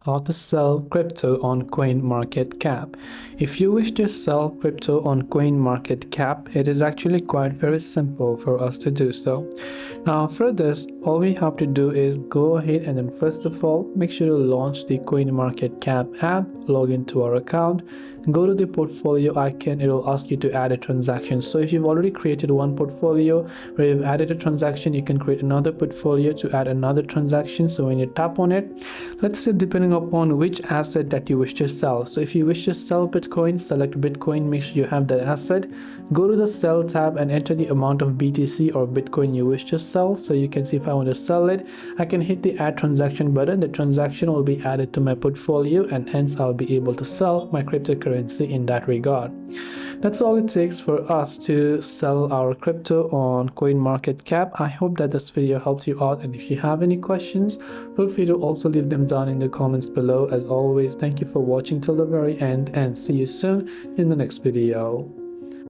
How to sell crypto on CoinMarketCap. If you wish to sell crypto on CoinMarketCap, it is actually quite very simple for us to do so. Now for this, all we have to do is go ahead and then first of all, make sure to launch the CoinMarketCap app, log into our account, go to the portfolio icon. It will ask you to add a transaction. So if you've already created one portfolio where you've added a transaction, you can create another portfolio to add another transaction. So when you tap on it, let's say depending upon which asset that you wish to sell. So if you wish to sell Bitcoin, select Bitcoin, make sure you have that asset, go to the sell tab and enter the amount of BTC or Bitcoin you wish to sell. So you can see if I want to sell it, I can hit the add transaction button. The transaction will be added to my portfolio and hence I'll be able to sell my cryptocurrency in that regard. That's all it takes for us to sell our crypto on CoinMarketCap. I hope that this video helped you out, and if you have any questions, feel free to also leave them down in the comments below. As always, thank you for watching till the very end and see you soon in the next video.